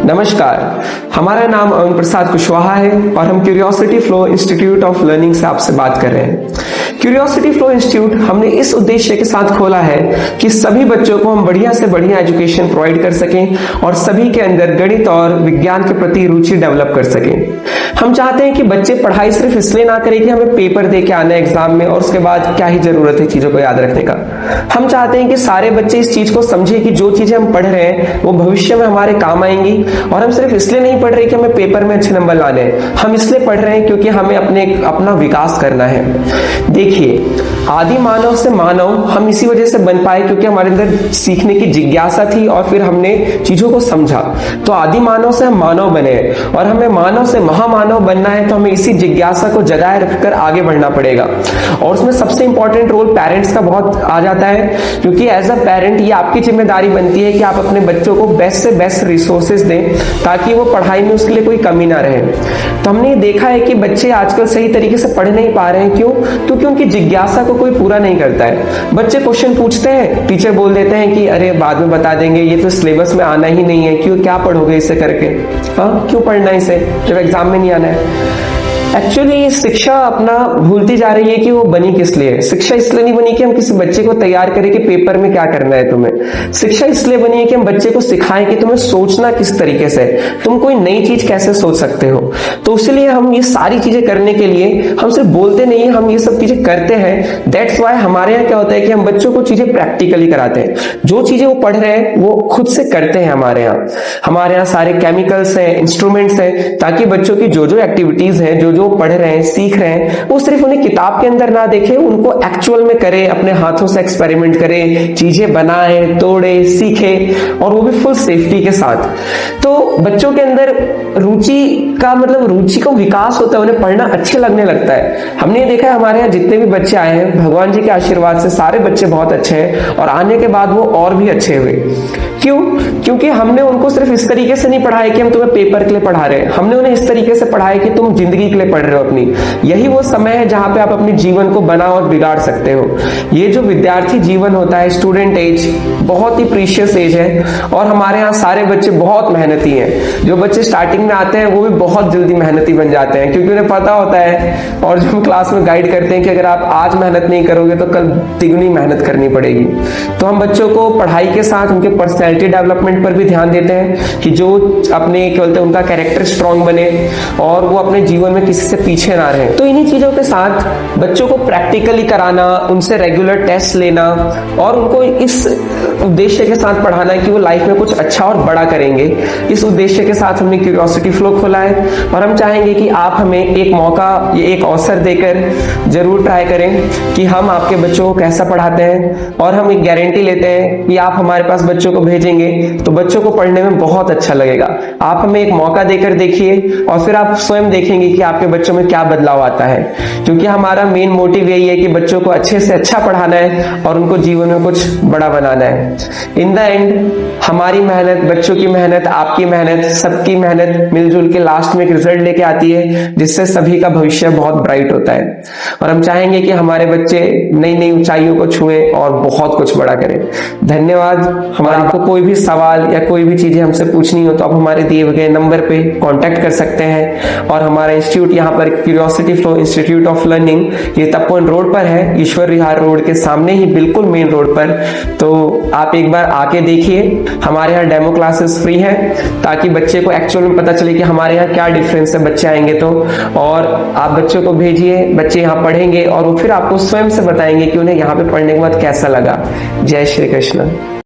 नमस्कार, हमारा नाम अरुण प्रसाद कुशवाहा है और हम curiosity flow institute of learning से आपसे बात कर रहे हैं। क्यूरियोसिटी फ्लो इंस्टीट्यूट हमने इस उद्देश्य के साथ खोला है कि सभी बच्चों को हम बढ़िया से बढ़िया एजुकेशन प्रोवाइड कर सकें और सभी के अंदर गणित और विज्ञान के प्रति रुचि डेवलप कर सकें। हम चाहते हैं कि बच्चे पढ़ाई सिर्फ इसलिए ना करें कि हमें पेपर दे के आना है एग्जाम में और उसके बाद क्या ही जरूरत है चीजों को याद रखने का। हम चाहते हैं कि सारे बच्चे इस चीज को समझे कि जो चीजें हम पढ़ रहे हैं वो भविष्य में हमारे काम आएंगी और हम सिर्फ इसलिए नहीं पढ़ रहे कि हमें पेपर में अच्छे नंबर लाने हैं, हम इसलिए पढ़ रहे हैं क्योंकि हमें अपना विकास करना है। देखिए, आदि मानव से मानव हम इसी वजह से बन पाए क्योंकि हमारे अंदर सीखने की जिज्ञासा थी और फिर हमने चीजों को समझा। तो आदि मानव से हम मानव बने और हमें मानव से महामानव बनना है, तो हमें इसी जिज्ञासा को जगाए रखकर आगे बढ़ना पड़ेगा। और उसमें सबसे इंपॉर्टेंट रोल पेरेंट्स का बहुत आ जाता है, क्योंकि एज अ पेरेंट ये आपकी जिम्मेदारी बनती है कि आप अपने बच्चों को बेस्ट से बेस्ट रिसोर्सेज दें ताकि वो पढ़ाई में उसके लिए कोई कमी ना रहे। तो हमने ये देखा है कि बच्चे आजकल सही तरीके से पढ़ नहीं पा रहे हैं। क्यों? क्योंकि उनकी जिज्ञासा को कोई पूरा नहीं करता है। बच्चे क्वेश्चन पूछते हैं, टीचर बोल देते हैं कि अरे बाद में बता देंगे, ये तो सिलेबस में आना ही नहीं है, क्यों क्या पढ़ोगे इसे करके, हाँ क्यों पढ़ना इसे जब एग्जाम में नहीं आना है। एक्चुअली शिक्षा अपना भूलती जा रही है कि वो बनी किस लिए। शिक्षा इसलिए नहीं बनी कि हम किसी बच्चे को तैयार करें कि पेपर में क्या करना है तुम्हें। शिक्षा इसलिए बनी है कि हम बच्चे को सिखाएं कि तुम्हें सोचना किस तरीके से, तुम कोई नई चीज कैसे सोच सकते हो। तो इसलिए हम ये सारी चीजें करने के लिए हम सिर्फ बोलते नहीं है, हम ये सब चीजें करते हैं। दैट्स वाई हमारे यहाँ क्या होता है कि हम बच्चों को चीजें प्रैक्टिकली कराते हैं। जो चीजें वो पढ़ रहे हैं वो खुद से करते हैं। हमारे यहाँ सारे केमिकल्स हैं, इंस्ट्रूमेंट्स हैं, ताकि बच्चों की जो जो एक्टिविटीज हैं, जो पढ़ रहे हैं, सीख रहे हैं, वो सिर्फ उन्हें किताब के अंदर ना देखे, उनको एक्चुअल में करे, अपने हाथों से एक्सपेरिमेंट करे, चीजें बनाए, तोड़े, सीखे, और वो भी फुल सेफ्टी के साथ। तो बच्चों के अंदर रुचि का विकास होता है, उन्हें पढ़ना अच्छे लगने लगता है। हमने ये देखा है हमारे यहाँ जितने भी बच्चे आए हैं, भगवान जी के आशीर्वाद से सारे बच्चे बहुत अच्छे हैं और आने के बाद वो और भी अच्छे हुए। क्यों? क्योंकि हमने उनको सिर्फ इस तरीके से नहीं पढ़ाया कि हम तुम्हें पेपर के लिए पढ़ा रहे हैं, हमने उन्हें इस तरीके से पढ़ाया कि तुम जिंदगी के लिए पढ़ रहे हो अपनी। यही वो समय है जहां पे आप अपने जीवन को बना और बिगाड़ सकते हो। ये जो विद्यार्थी जीवन होता है, स्टूडेंट एज, बहुत ही प्रीशियस एज है और हमारे यहाँ सारे बच्चे बहुत मेहनती हैं। जो बच्चे स्टार्टिंग में आते हैं वो भी बहुत जल्दी मेहनती बन जाते हैं, क्योंकि उन्हें पता होता है और जो हम क्लास में गाइड करते हैं कि अगर आप आज मेहनत नहीं करोगे तो कल तिगुनी मेहनत करनी पड़ेगी। तो हम बच्चों को पढ़ाई के साथ उनके पर्सनैलिटी डेवलपमेंट पर भी ध्यान देते हैं कि जो अपने क्या बोलते हैं उनका कैरेक्टर स्ट्रांग बने और वो अपने जीवन में किसी से पीछे ना रहे। तो इन्हीं चीजों के साथ बच्चों को प्रैक्टिकली कराना, उनसे रेगुलर टेस्ट लेना और उनको इस उद्देश्य के साथ पढ़ाना कि वो लाइफ में कुछ अच्छा और बड़ा करेंगे, इस उद्देश्य के साथ हमने क्यूरियोसिटी फ्लो खोला है। और हम चाहेंगे कि आप हमें एक मौका, एक अवसर देकर जरूर ट्राई करें कि हम आपके बच्चों को कैसा पढ़ाते हैं। और हम एक गारंटी लेते हैं कि आप हमारे पास बच्चों को भेजेंगे तो बच्चों को पढ़ने में बहुत अच्छा लगेगा। आप हमें एक मौका देकर देखिए और फिर आप स्वयं देखेंगे कि आपके बच्चों में क्या बदलाव आता है। क्योंकि हमारा मेन मोटिव यही है कि बच्चों को अच्छे से अच्छा पढ़ाना है और उनको जीवन में कुछ बड़ा बनाना है। इन द एंड हमारी मेहनत, बच्चों की मेहनत, आपकी मेहनत, सबकी मेहनत मिलजुल के लास्ट में एक रिजल्ट लेके आती है जिससे सभी का भविष्य बहुत ब्राइट होता है। और हम चाहेंगे कि हमारे बच्चे नई नई ऊंचाइयों को छुएं और बहुत कुछ बड़ा करें। धन्यवाद। हमारे आपको कोई भी सवाल या कोई भी चीजें हमसे पूछनी हो तो आप हमारे दिए गए नंबर पे कांटेक्ट कर सकते हैं। और हमारा इंस्टीट्यूट यहाँ पर curiosity flow institute of learning, ये तपोवन रोड पर है, ईश्वर विहार रोड के सामने ही बिल्कुल मेन रोड पर। तो आप एक बार आके देखिए। हमारे यहाँ डेमो क्लासेस फ्री है ताकि बच्चे को एक्चुअल में पता चले कि हमारे यहाँ क्या डिफरेंस है बच्चे आएंगे तो। और आप बच्चों को भेजिए, बच्चे यहाँ पढ़ेंगे और वो फिर आपको स्वयं से बताएंगे कि उन्हें यहाँ पे पढ़ने के बाद कैसा लगा। जय श्री कृष्ण।